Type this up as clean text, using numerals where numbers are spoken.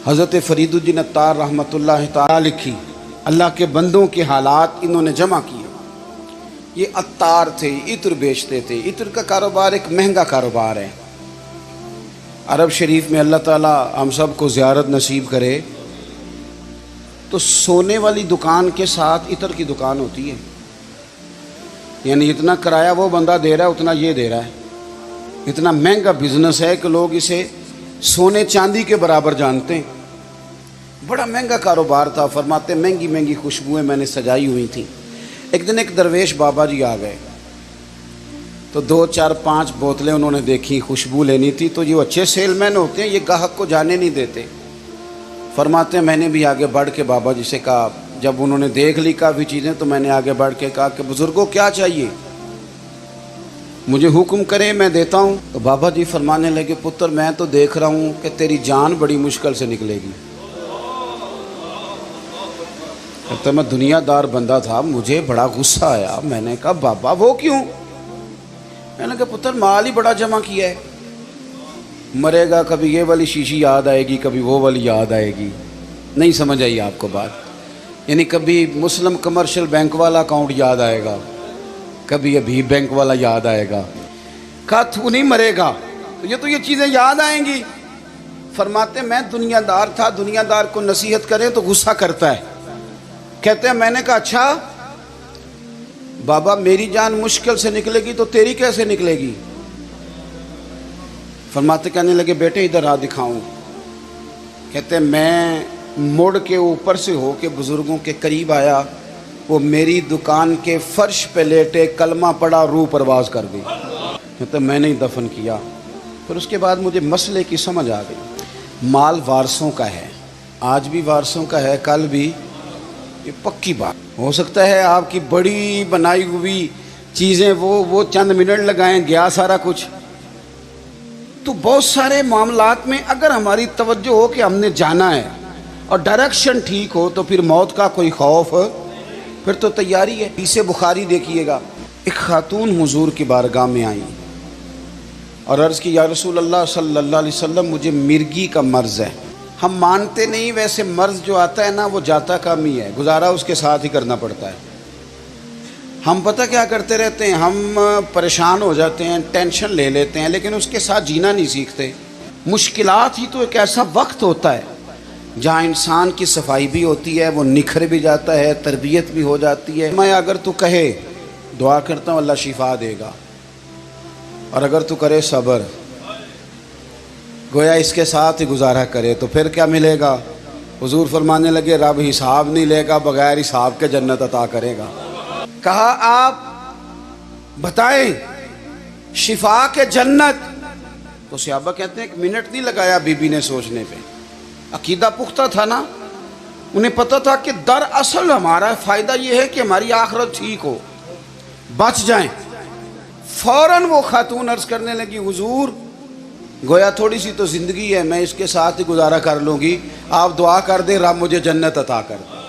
حضرت فریدالدین عطار رحمۃ اللہ تعالی لکھی، اللہ کے بندوں کے حالات انہوں نے جمع کیے۔ یہ عطار تھے، عطر بیچتے تھے۔ عطر کا کاروبار ایک مہنگا کاروبار ہے۔ عرب شریف میں اللہ تعالیٰ ہم سب کو زیارت نصیب کرے تو سونے والی دکان کے ساتھ عطر کی دکان ہوتی ہے، یعنی اتنا کرایہ وہ بندہ دے رہا ہے اتنا یہ دے رہا ہے۔ اتنا مہنگا بزنس ہے کہ لوگ اسے سونے چاندی کے برابر جانتے ہیں۔ بڑا مہنگا کاروبار تھا۔ فرماتے مہنگی مہنگی خوشبوئیں میں نے سجائی ہوئی تھیں۔ ایک دن ایک درویش بابا جی آ گئے تو 2 4 5 بوتلیں انہوں نے دیکھی، خوشبو لینی تھی۔ تو جو اچھے سیل مین ہوتے ہیں یہ گاہک کو جانے نہیں دیتے۔ فرماتے ہیں میں نے بھی آگے بڑھ کے بابا جی سے کہا، جب انہوں نے دیکھ لی کافی چیزیں تو میں نے آگے بڑھ کے کہا کہ بزرگوں کیا چاہیے، مجھے حکم کریں میں دیتا ہوں۔ تو بابا جی فرمانے لگے پتر میں تو دیکھ رہا ہوں کہ تیری جان بڑی مشکل سے نکلے گی۔ تو میں دنیا دار بندہ تھا، مجھے بڑا غصہ آیا۔ میں نے کہا بابا وہ کیوں؟ میں نے کہا پتر مال ہی بڑا جمع کیا ہے، مرے گا کبھی یہ والی شیشی یاد آئے گی، کبھی وہ والی یاد آئے گی۔ نہیں سمجھ آئی آپ کو بات؟ یعنی کبھی مسلم کمرشل بینک والا اکاؤنٹ یاد آئے گا، کبھی ابھی بینک والا یاد آئے گا۔ کہا تو نہیں مرے گا تو یہ چیزیں یاد آئیں گی۔ فرماتے میں دنیا دار تھا، دنیا دار کو نصیحت کریں تو غصہ کرتا ہے۔ کہتے ہیں میں نے کہا اچھا بابا میری جان مشکل سے نکلے گی تو تیری کیسے نکلے گی؟ فرماتے کہنے لگے بیٹے ادھر آ دکھاؤں۔ کہتے ہیں میں مڑ کے اوپر سے ہو کے بزرگوں کے قریب آیا، وہ میری دکان کے فرش پہ لیٹے کلمہ پڑا، روح پرواز کر گئی۔ کہتے ہیں میں نے دفن کیا۔ پھر اس کے بعد مجھے مسئلے کی سمجھ آ گئی۔ مال وارثوں کا ہے، آج بھی وارثوں کا ہے، کل بھی۔ یہ پکی بات ہو سکتا ہے آپ کی بڑی بنائی ہوئی چیزیں وہ چند منٹ لگائیں گیا سارا کچھ۔ تو بہت سارے معاملات میں اگر ہماری توجہ ہو کہ ہم نے جانا ہے اور ڈائریکشن ٹھیک ہو تو پھر موت کا کوئی خوف پھر تو تیاری ہے۔ اسے بخاری دیکھیے گا، ایک خاتون حضور کی بارگاہ میں آئی اور عرض کی یا رسول اللہ صلی اللہ علیہ وسلم مجھے مرگی کا مرض ہے۔ ہم مانتے نہیں، ویسے مرض جو آتا ہے نا وہ جاتا کم ہی ہے، گزارا اس کے ساتھ ہی کرنا پڑتا ہے۔ ہم پتہ کیا کرتے رہتے ہیں، ہم پریشان ہو جاتے ہیں، ٹینشن لے لیتے ہیں، لیکن اس کے ساتھ جینا نہیں سیکھتے۔ مشکلات ہی تو ایک ایسا وقت ہوتا ہے جہاں انسان کی صفائی بھی ہوتی ہے، وہ نکھر بھی جاتا ہے، تربیت بھی ہو جاتی ہے۔ میں اگر تو کہے دعا کرتا ہوں اللہ شفا دے گا، اور اگر تو کرے صبر، گویا اس کے ساتھ ہی گزارا کرے تو پھر کیا ملے گا؟ حضور فرمانے لگے رب حساب نہیں لے گا، بغیر حساب کے جنت عطا کرے گا۔ کہا آپ بتائیں شفا کے جنت؟ تو صحابہ کہتے ہیں 1 منٹ نہیں لگایا بی بی نے سوچنے پہ، عقیدہ پختہ تھا نا، انہیں پتہ تھا کہ دراصل ہمارا فائدہ یہ ہے کہ ہماری آخرت ٹھیک ہو، بچ جائیں۔ فوراً وہ خاتون عرض کرنے لگی حضور گویا تھوڑی سی تو زندگی ہے، میں اس کے ساتھ ہی گزارا کر لوں گی، آپ دعا کر دیں رب مجھے جنت عطا کر دے۔